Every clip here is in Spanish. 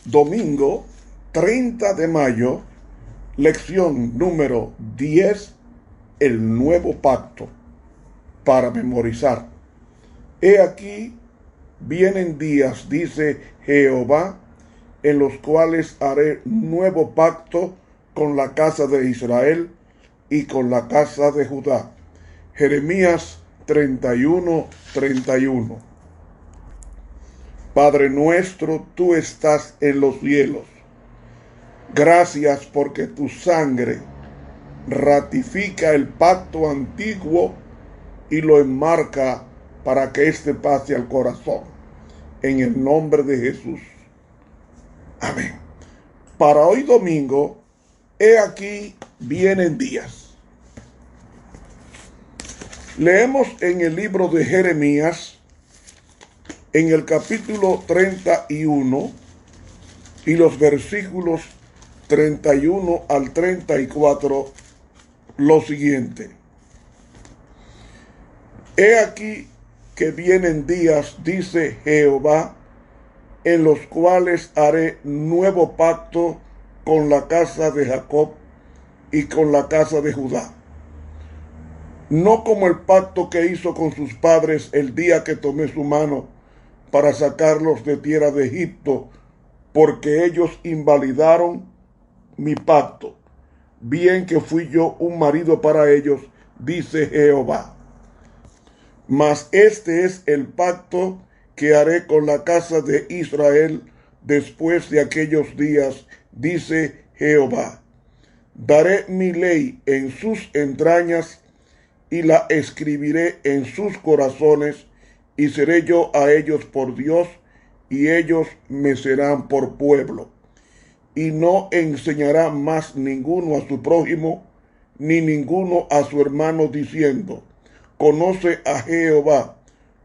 Domingo 30 de mayo, lección número 10, el nuevo pacto, para memorizar. He aquí, vienen días, dice Jehová, en los cuales haré nuevo pacto con la casa de Israel y con la casa de Judá. Jeremías 31:31. Padre nuestro, tú estás en los cielos. Gracias porque tu sangre ratifica el pacto antiguo y lo enmarca para que éste pase al corazón. En el nombre de Jesús. Amén. Para hoy domingo, he aquí vienen días. Leemos en el libro de Jeremías, en el capítulo 31 y los versículos 31 al 34, lo siguiente. He aquí que vienen días, dice Jehová, en los cuales haré nuevo pacto con la casa de Jacob y con la casa de Judá. No como el pacto que hizo con sus padres el día que tomé su mano para sacarlos de tierra de Egipto, porque ellos invalidaron mi pacto, bien que fui yo un marido para ellos, dice Jehová. Mas este es el pacto que haré con la casa de Israel después de aquellos días, dice Jehová. Daré mi ley en sus entrañas y la escribiré en sus corazones, y seré yo a ellos por Dios, y ellos me serán por pueblo. Y no enseñará más ninguno a su prójimo, ni ninguno a su hermano, diciendo, conoce a Jehová,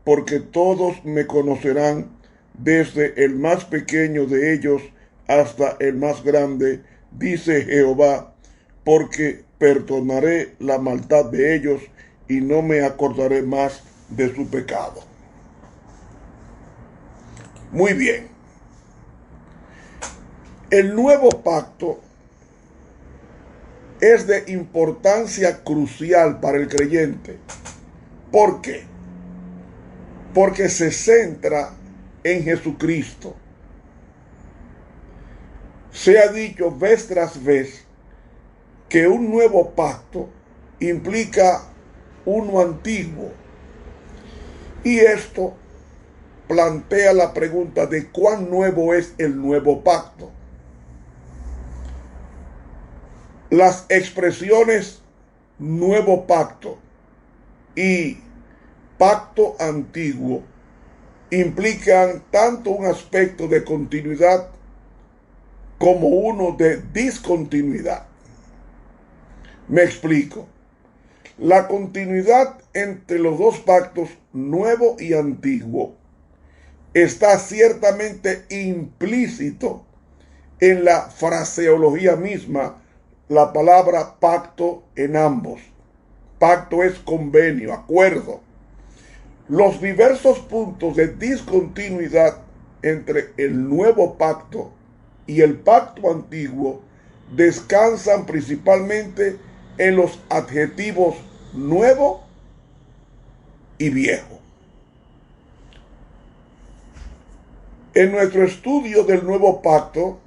porque todos me conocerán, desde el más pequeño de ellos hasta el más grande, dice Jehová, porque perdonaré la maldad de ellos y no me acordaré más de su pecado. Muy bien. El nuevo pacto es de importancia crucial para el creyente. ¿Por qué? Porque se centra en Jesucristo. Se ha dicho vez tras vez que un nuevo pacto implica uno antiguo. Y esto plantea la pregunta de cuán nuevo es el nuevo pacto. Las expresiones nuevo pacto y pacto antiguo implican tanto un aspecto de continuidad como uno de discontinuidad. Me explico. La continuidad entre los dos pactos, nuevo y antiguo, está ciertamente implícito en la fraseología misma, la palabra pacto en ambos. Pacto es convenio, acuerdo. Los diversos puntos de discontinuidad entre el nuevo pacto y el pacto antiguo descansan principalmente en los adjetivos nuevo y viejo. En nuestro estudio del nuevo pacto,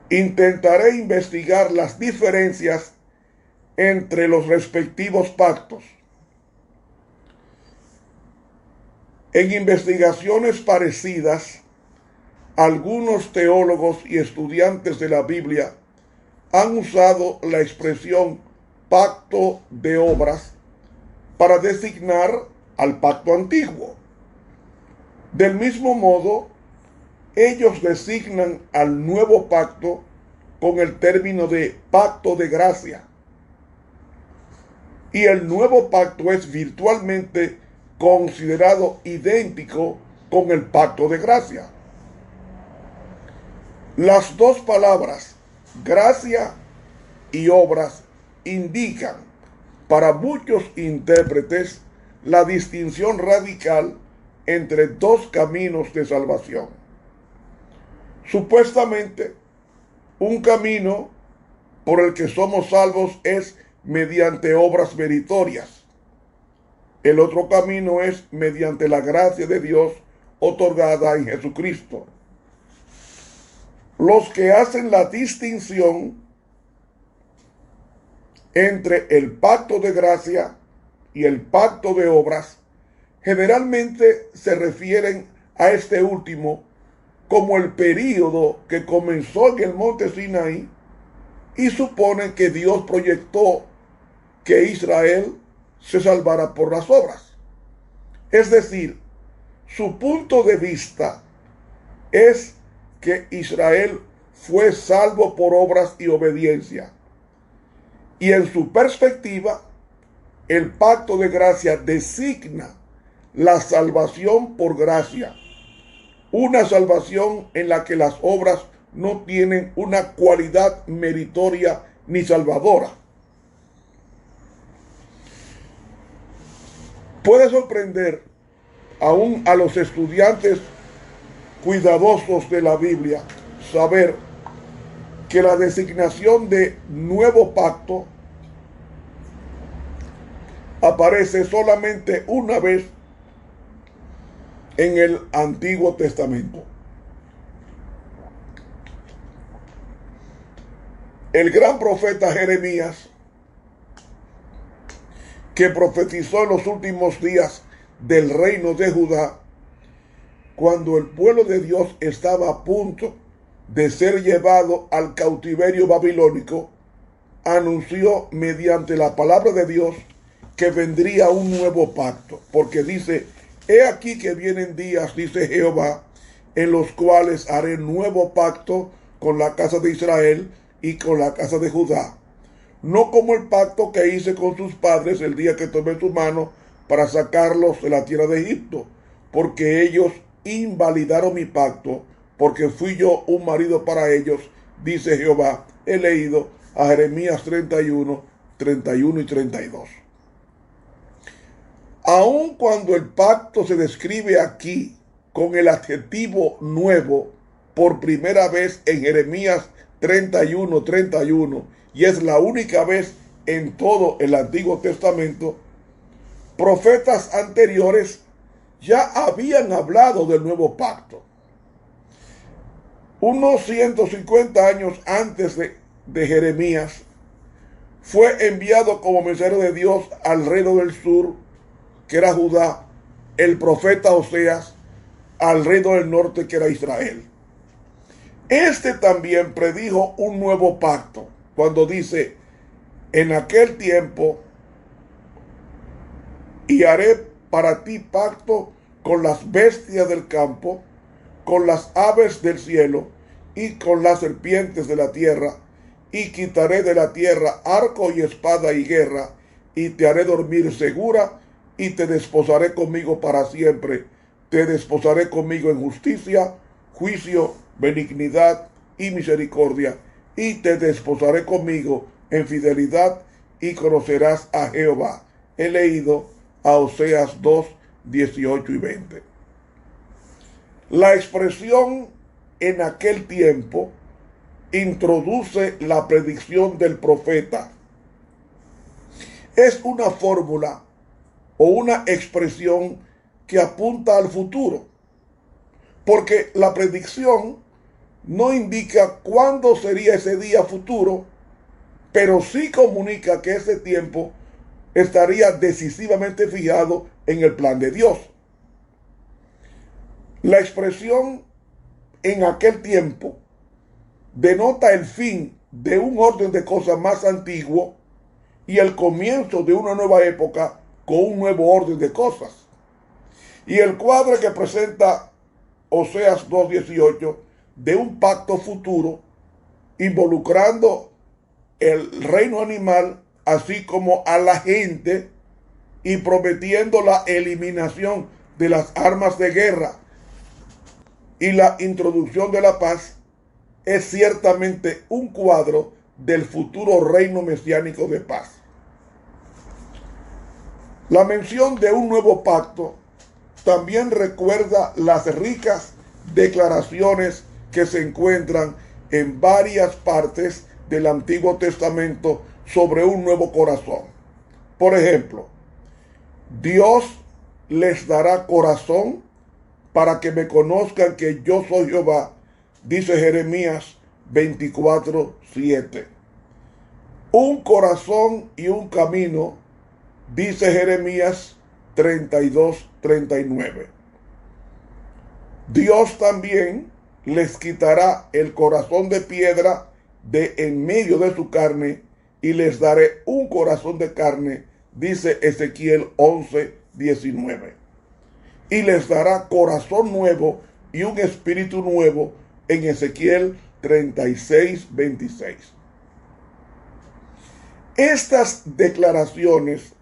intentaré investigar las diferencias entre los respectivos pactos. En investigaciones parecidas, algunos teólogos y estudiantes de la Biblia han usado la expresión pacto de obras para designar al pacto antiguo. Del mismo modo, ellos designan al nuevo pacto con el término de pacto de gracia. Y el nuevo pacto es virtualmente considerado idéntico con el pacto de gracia. Las dos palabras, gracia y obras, indican para muchos intérpretes la distinción radical entre dos caminos de salvación. Supuestamente, un camino por el que somos salvos es mediante obras meritorias. El otro camino es mediante la gracia de Dios otorgada en Jesucristo. Los que hacen la distinción entre el pacto de gracia y el pacto de obras generalmente se refieren a este último como el período que comenzó en el monte Sinaí y suponen que Dios proyectó que Israel se salvara por las obras. Es decir, su punto de vista es que Israel fue salvo por obras y obediencia. Y en su perspectiva, el pacto de gracia designa la salvación por gracia, una salvación en la que las obras no tienen una cualidad meritoria ni salvadora. Puede sorprender aún a los estudiantes cuidadosos de la Biblia saber que la designación de nuevo pacto aparece solamente una vez en el Antiguo Testamento. El gran profeta Jeremías, que profetizó en los últimos días del reino de Judá, cuando el pueblo de Dios estaba a punto de ser llevado al cautiverio babilónico, anunció mediante la palabra de Dios que vendría un nuevo pacto, porque dice: he aquí que vienen días, dice Jehová, en los cuales haré nuevo pacto con la casa de Israel y con la casa de Judá, no como el pacto que hice con sus padres el día que tomé su mano para sacarlos de la tierra de Egipto, porque ellos invalidaron mi pacto, porque fui yo un marido para ellos, dice Jehová. He leído a Jeremías 31, 31 y 32. Aun cuando el pacto se describe aquí con el adjetivo nuevo por primera vez en Jeremías 31, 31, y es la única vez en todo el Antiguo Testamento, profetas anteriores ya habían hablado del nuevo pacto. Unos 150 años antes de Jeremías, fue enviado como mensajero de Dios al reino del sur, que era Judá, el profeta Oseas, al reino del norte, que era Israel. Este también predijo un nuevo pacto, cuando dice: en aquel tiempo, y haré para ti pacto con las bestias del campo, con las aves del cielo y con las serpientes de la tierra, y quitaré de la tierra arco y espada y guerra, y te haré dormir segura, y te desposaré conmigo para siempre. Te desposaré conmigo en justicia, juicio, benignidad y misericordia, y te desposaré conmigo en fidelidad, y conocerás a Jehová. He leído a Oseas 2, 18 y 20. La expresión en aquel tiempo introduce la predicción del profeta. Es una fórmula o una expresión que apunta al futuro, porque la predicción no indica cuándo sería ese día futuro, pero sí comunica que ese tiempo estaría decisivamente fijado en el plan de Dios. La expresión en aquel tiempo denota el fin de un orden de cosas más antiguo y el comienzo de una nueva época con un nuevo orden de cosas. Y el cuadro que presenta Oseas 2:18 de un pacto futuro involucrando el reino animal así como a la gente, y prometiendo la eliminación de las armas de guerra y la introducción de la paz, es ciertamente un cuadro del futuro reino mesiánico de paz. La mención de un nuevo pacto también recuerda las ricas declaraciones que se encuentran en varias partes del Antiguo Testamento sobre un nuevo corazón. Por ejemplo, Dios les dará corazón para que me conozcan que yo soy Jehová, dice Jeremías 24:7. Un corazón y un camino, dice Jeremías 32:39. Dios también les quitará el corazón de piedra de en medio de su carne y les daré un corazón de carne, dice Ezequiel 11:19. Y les dará corazón nuevo y un espíritu nuevo en Ezequiel 36:26. Estas declaraciones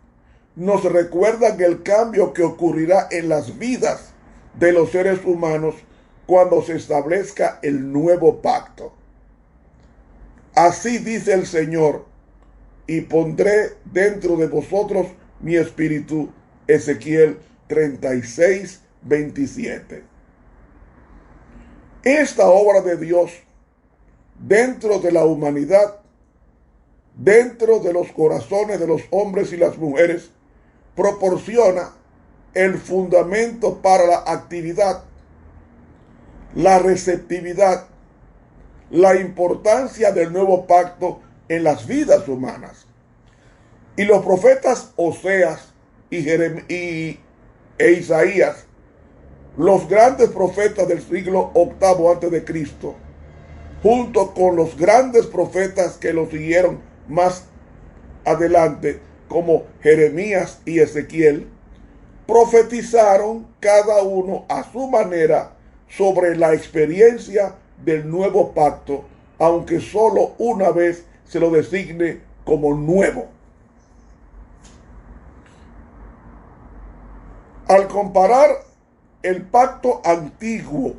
nos recuerdan el cambio que ocurrirá en las vidas de los seres humanos cuando se establezca el nuevo pacto. Así dice el Señor, y pondré dentro de vosotros mi espíritu, Ezequiel 36:27. Esta obra de Dios dentro de la humanidad, dentro de los corazones de los hombres y las mujeres, proporciona el fundamento para la actividad, la receptividad, la importancia del nuevo pacto en las vidas humanas. Y los profetas Oseas e Isaías, los grandes profetas del siglo VIII a.C., junto con los grandes profetas que los siguieron más adelante, como Jeremías y Ezequiel, profetizaron cada uno a su manera sobre la experiencia del nuevo pacto, aunque solo una vez se lo designe como nuevo. Al comparar el pacto antiguo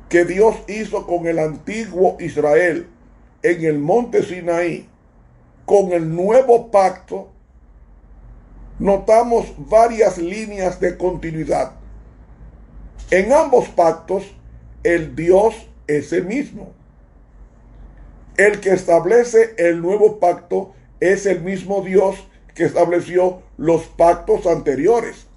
que Dios hizo con el antiguo Israel en el monte Sinaí con el nuevo pacto, notamos varias líneas de continuidad. En ambos pactos, el Dios es el mismo. El que establece el nuevo pacto es el mismo Dios que estableció los pactos anteriores.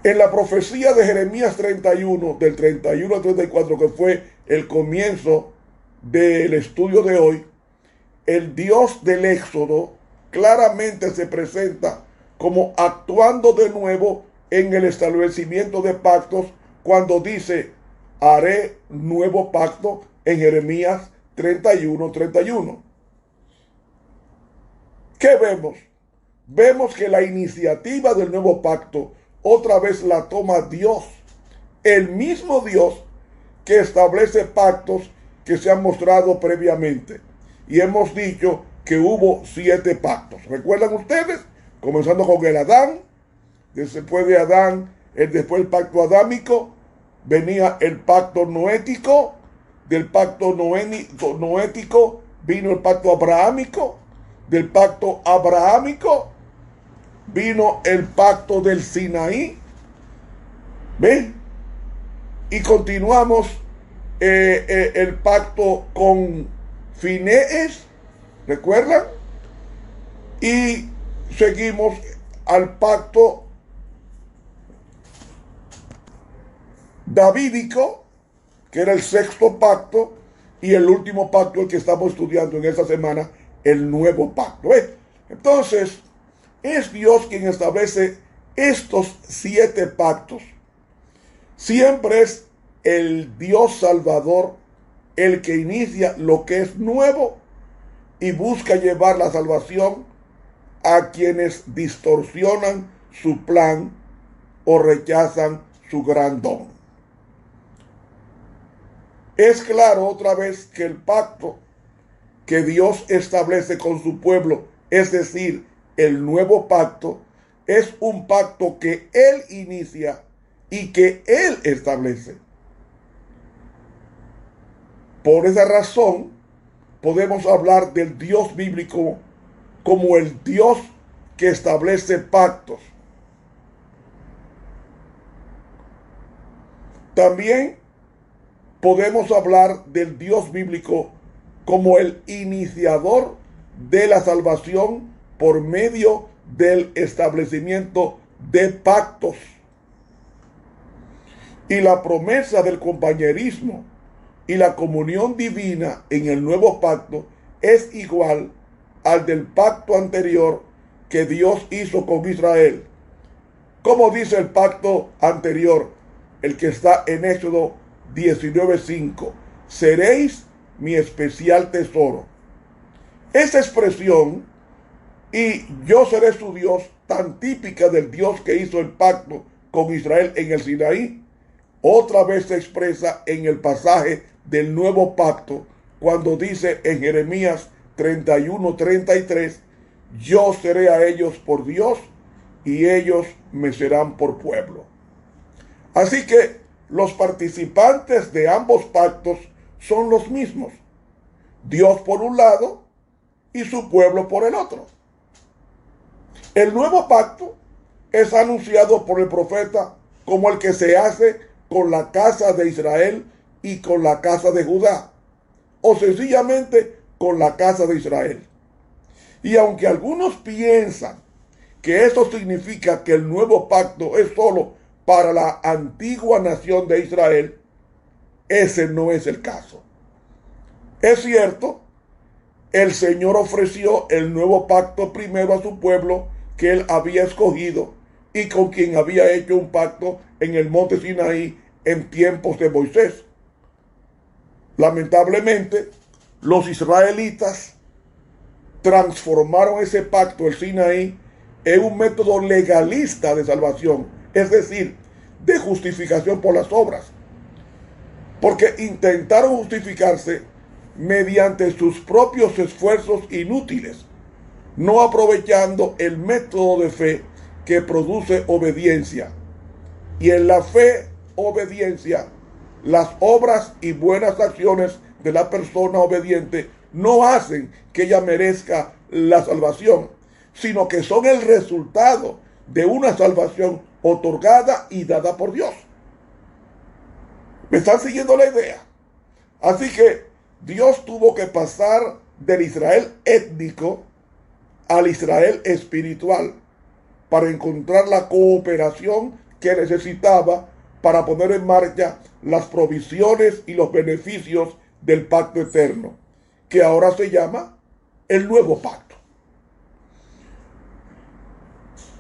En la profecía de Jeremías 31, del 31 al 34, que fue el comienzo del estudio de hoy, el Dios del Éxodo claramente se presenta como actuando de nuevo en el establecimiento de pactos cuando dice, haré nuevo pacto en Jeremías 31:31. ¿Qué vemos? Vemos que la iniciativa del nuevo pacto otra vez la toma Dios, el mismo Dios que establece pactos que se han mostrado previamente. Y hemos dicho que hubo 7 pactos. ¿Recuerdan ustedes? Comenzando con el Adán, después de Adán, después del pacto adámico, venía el pacto noético, del pacto noético vino el pacto abrahámico, del pacto abrahámico vino el pacto del Sinaí. ¿Ven? Y continuamos el pacto con Finees, ¿recuerdan? Y seguimos al pacto davídico, que era el 6º pacto, y el último pacto, el que estamos estudiando en esta semana, el nuevo pacto. Entonces, es Dios quien establece estos 7 pactos. Siempre es el Dios Salvador el que inicia lo que es nuevo y busca llevar la salvación a quienes distorsionan su plan o rechazan su gran don. Es claro otra vez que el pacto que Dios establece con su pueblo, es decir, el nuevo pacto, es un pacto que Él inicia y que Él establece. Por esa razón, podemos hablar del Dios bíblico como el Dios que establece pactos. También podemos hablar del Dios bíblico como el iniciador de la salvación por medio del establecimiento de pactos. Y la promesa del compañerismo y la comunión divina en el nuevo pacto es igual al del pacto anterior que Dios hizo con Israel. Como dice el pacto anterior, el que está en Éxodo 19:5, seréis mi especial tesoro. Esa expresión, y yo seré su Dios, tan típica del Dios que hizo el pacto con Israel en el Sinaí, otra vez se expresa en el pasaje del nuevo pacto, cuando dice en Jeremías 31:33, yo seré a ellos por Dios y ellos me serán por pueblo. Así que los participantes de ambos pactos son los mismos, Dios por un lado y su pueblo por el otro. El nuevo pacto es anunciado por el profeta como el que se hace con la casa de Israel y con la casa de Judá, o sencillamente con la casa de Israel. Y aunque algunos piensan que eso significa que el nuevo pacto es solo para la antigua nación de Israel, ese no es el caso. Es cierto, el Señor ofreció el nuevo pacto primero a su pueblo que él había escogido y con quien había hecho un pacto en el monte Sinaí en tiempos de Moisés. Lamentablemente, los israelitas transformaron ese pacto, el Sinaí, en un método legalista de salvación, es decir, de justificación por las obras, porque intentaron justificarse mediante sus propios esfuerzos inútiles, no aprovechando el método de fe que produce obediencia. Y en la fe, obediencia, las obras y buenas acciones de la persona obediente no hacen que ella merezca la salvación, sino que son el resultado de una salvación otorgada y dada por Dios. ¿Me están siguiendo la idea? Así que Dios tuvo que pasar del Israel étnico al Israel espiritual para encontrar la cooperación que necesitaba para poner en marcha las provisiones y los beneficios del pacto eterno, que ahora se llama el nuevo pacto.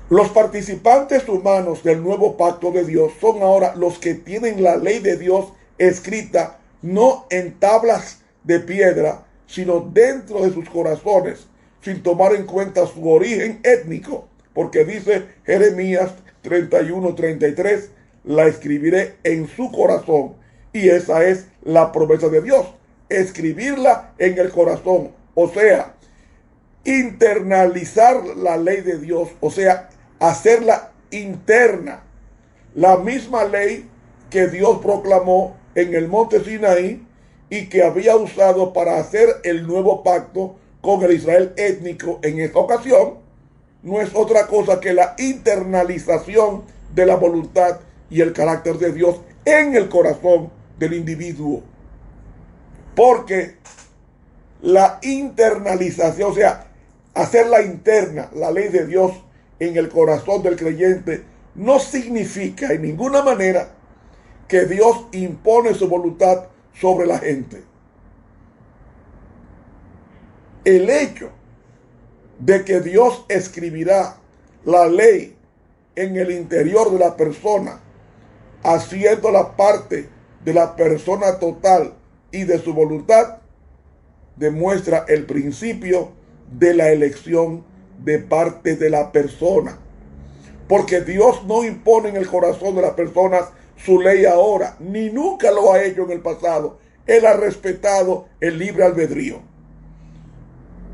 Los participantes humanos del nuevo pacto de Dios son ahora los que tienen la ley de Dios escrita no en tablas de piedra, sino dentro de sus corazones, sin tomar en cuenta su origen étnico, porque dice Jeremías 31:33, la escribiré en su corazón. Y esa es la promesa de Dios, escribirla en el corazón, o sea, internalizar la ley de Dios, o sea, hacerla interna. La misma ley que Dios proclamó en el monte Sinaí y que había usado para hacer el nuevo pacto con el Israel étnico en esta ocasión, no es otra cosa que la internalización de la voluntad y el carácter de Dios en el corazón del individuo. Porque la internalización, o sea, hacerla interna, la ley de Dios en el corazón del creyente, no significa en ninguna manera que Dios impone su voluntad sobre la gente. El hecho de que Dios escribirá la ley en el interior de la persona, haciéndola parte de la persona total y de su voluntad, demuestra el principio de la elección de parte de la persona. Porque Dios no impone en el corazón de las personas su ley ahora, ni nunca lo ha hecho en el pasado. Él ha respetado el libre albedrío.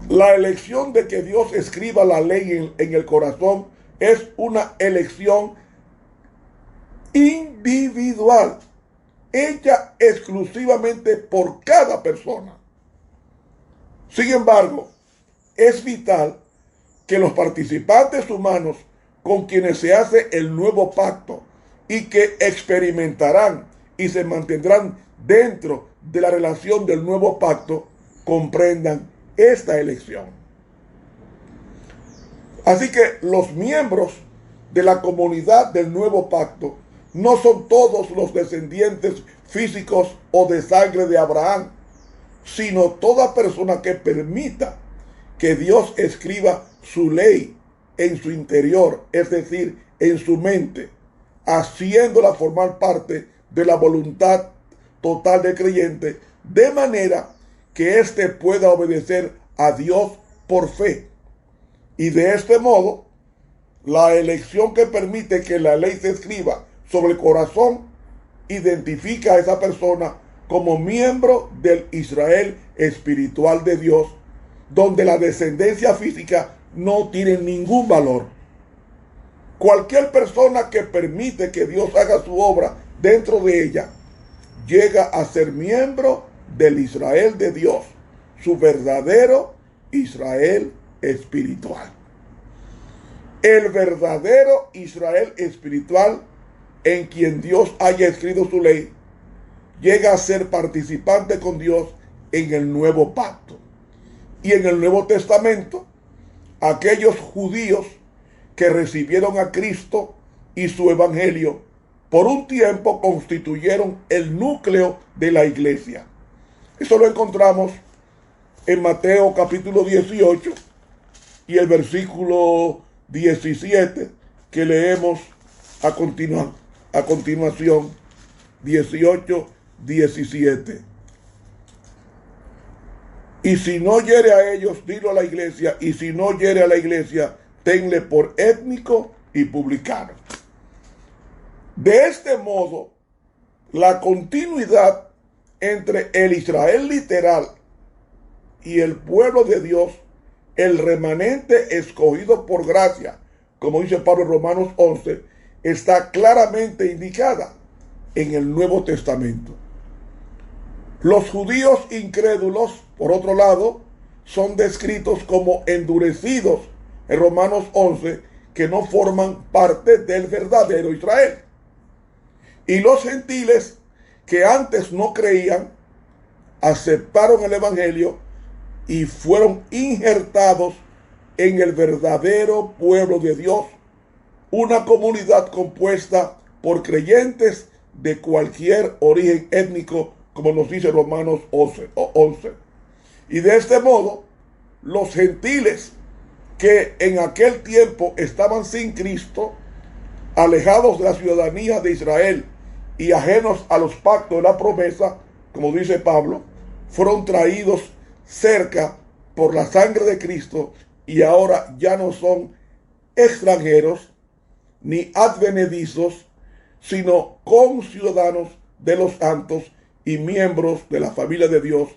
La elección de que Dios escriba la ley en el corazón es una elección individual, hecha exclusivamente por cada persona. Sin embargo, es vital que los participantes humanos con quienes se hace el nuevo pacto y que experimentarán y se mantendrán dentro de la relación del nuevo pacto, comprendan esta elección. Así que los miembros de la comunidad del nuevo pacto no son todos los descendientes físicos o de sangre de Abraham, sino toda persona que permita que Dios escriba su ley en su interior, es decir, en su mente, haciéndola formar parte de la voluntad total del creyente, de manera que éste pueda obedecer a Dios por fe. Y de este modo, la elección que permite que la ley se escriba sobre el corazón identifica a esa persona como miembro del Israel espiritual de Dios, donde la descendencia física no tiene ningún valor. Cualquier persona que permite que Dios haga su obra dentro de ella, llega a ser miembro del Israel de Dios, su verdadero Israel espiritual. El verdadero Israel espiritual, en quien Dios haya escrito su ley, llega a ser participante con Dios en el nuevo pacto. Y en el Nuevo Testamento, aquellos judíos que recibieron a Cristo y su evangelio, por un tiempo constituyeron el núcleo de la iglesia. Eso lo encontramos en Mateo capítulo 18 y el versículo 17 que leemos a continuación, 18, 17. Y si no hiere a ellos, dilo a la iglesia, y si no hiere a la iglesia, tenle por étnico y publicano. De este modo, la continuidad entre el Israel literal y el pueblo de Dios, el remanente escogido por gracia, como dice Pablo en Romanos 11, está claramente indicada en el Nuevo Testamento. Los judíos incrédulos, por otro lado, son descritos como endurecidos en Romanos 11, que no forman parte del verdadero Israel. Y los gentiles que antes no creían, aceptaron el evangelio y fueron injertados en el verdadero pueblo de Dios, una comunidad compuesta por creyentes de cualquier origen étnico, como nos dice Romanos 11. Y de este modo, los gentiles que en aquel tiempo estaban sin Cristo, alejados de la ciudadanía de Israel y ajenos a los pactos de la promesa, como dice Pablo, fueron traídos cerca por la sangre de Cristo y ahora ya no son extranjeros ni advenedizos, sino conciudadanos de los santos y miembros de la familia de Dios.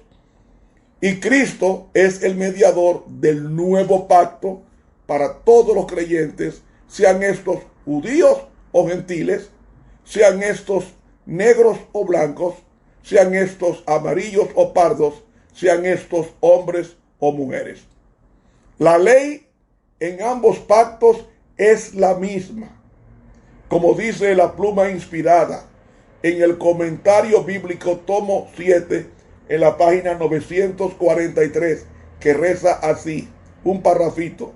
Y Cristo es el mediador del nuevo pacto para todos los creyentes, sean estos judíos o gentiles, sean estos negros o blancos, sean estos amarillos o pardos, sean estos hombres o mujeres. La ley en ambos pactos es la misma. Como dice la pluma inspirada en el comentario bíblico tomo 7, en la página 943, que reza así, un parrafito: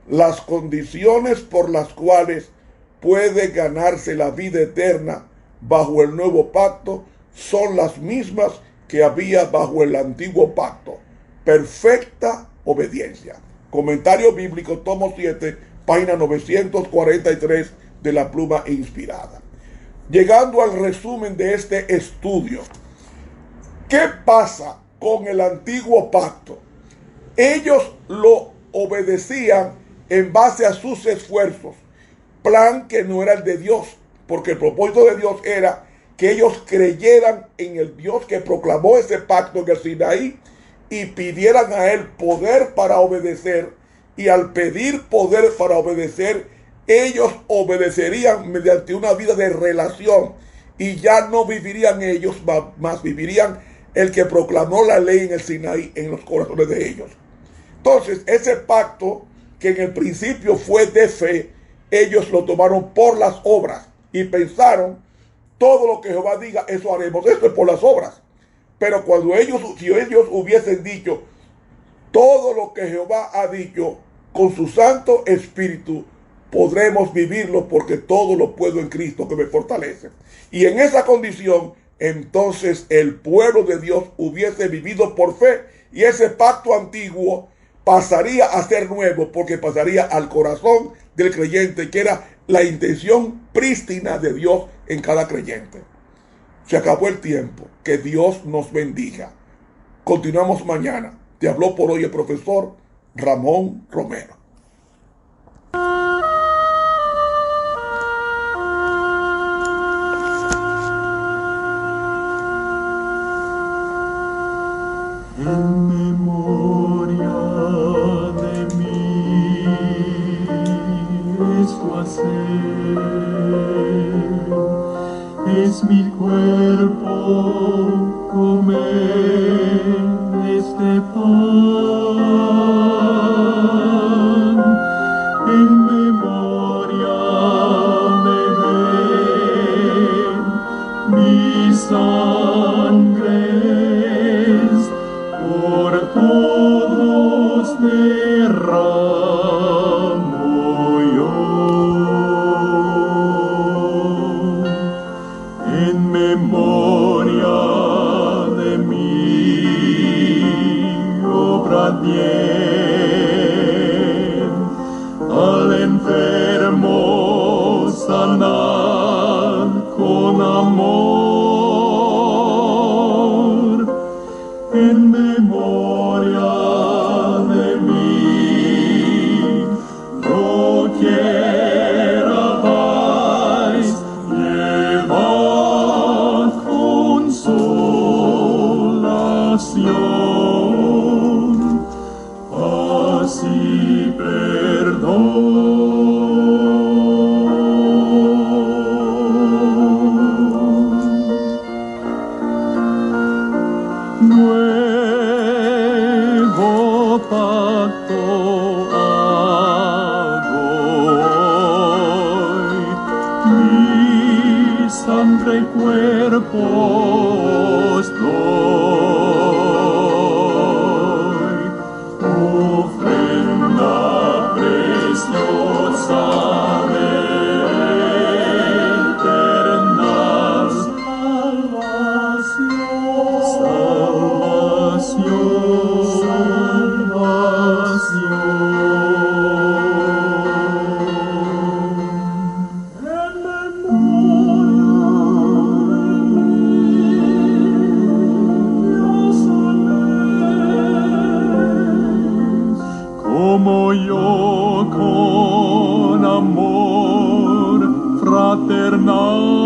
las condiciones por las cuales puede ganarse la vida eterna bajo el nuevo pacto son las mismas que había bajo el antiguo pacto. Perfecta obediencia. Comentario bíblico tomo 7, página 943 de la pluma inspirada. Llegando al resumen de este estudio, ¿qué pasa con el antiguo pacto? Ellos lo obedecían en base a sus esfuerzos, plan que no era el de Dios, porque el propósito de Dios era que ellos creyeran en el Dios que proclamó ese pacto en el Sinaí y pidieran a él poder para obedecer, y al pedir poder para obedecer, ellos obedecerían mediante una vida de relación y ya no vivirían ellos, más vivirían el que proclamó la ley en el Sinaí en los corazones de ellos. Entonces, ese pacto que en el principio fue de fe, ellos lo tomaron por las obras y pensaron todo lo que Jehová diga, eso haremos. Esto es por las obras. Pero si ellos hubiesen dicho todo lo que Jehová ha dicho, con su Santo Espíritu podremos vivirlo, porque todo lo puedo en Cristo que me fortalece. Y en esa condición, entonces el pueblo de Dios hubiese vivido por fe, y ese pacto antiguo pasaría a ser nuevo, porque pasaría al corazón del creyente, que era la intención prístina de Dios en cada creyente. Se acabó el tiempo. Que Dios nos bendiga. Continuamos mañana. Te habló por hoy el profesor Ramón Romero. En memoria de mí esto hacer, es mi cuerpo comer este pan, en memoria de mi sangre por todos derramo yo, en memoria de mi obra bien, al enfermo sanar con amor, en memoria de mí, doquiera vais, llevad consolación, paz y perdón. Nuevo pacto hago hoy, mi sangre y cuerpo os doy, ofrenda preciosa de eterna como yo con amor fraternal